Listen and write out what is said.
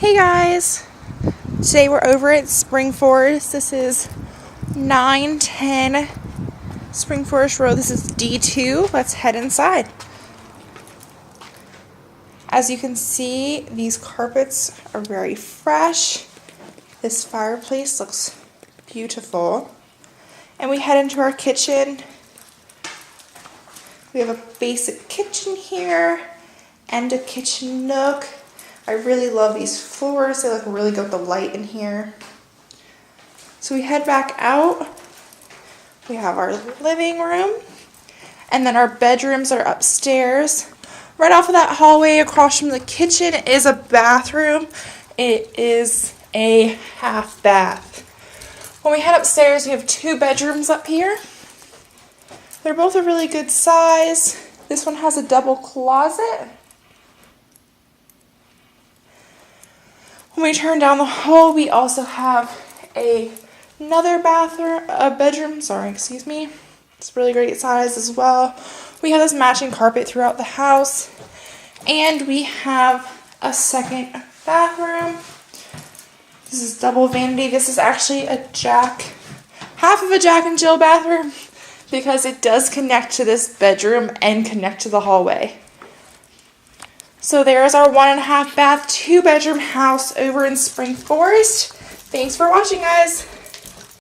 Hey guys, today we're over at Spring Forest. This is 910 Spring Forest Road. This is D-2. Let's head inside. As you can see, these carpets are very fresh. This fireplace looks beautiful. And we head into our kitchen. We have a basic kitchen here and a kitchen nook. I really love these floors. They look really good with the light in here. So we head back out. We have our living room. And then our bedrooms are upstairs. Right off of that hallway across from the kitchen is a bathroom. It is a half bath. When we head upstairs, we have two bedrooms up here. They're both a really good size. This one has a double closet. When we turn down the hall, we also have another bedroom. It's a really great size as well. We have this matching carpet throughout the house. And we have a second bathroom. This is double vanity. This is actually half of a Jack and Jill bathroom because it does connect to this bedroom and connect to the hallway. So there's our 1.5 bath, 2 bedroom house over in Spring Forest. Thanks for watching, guys.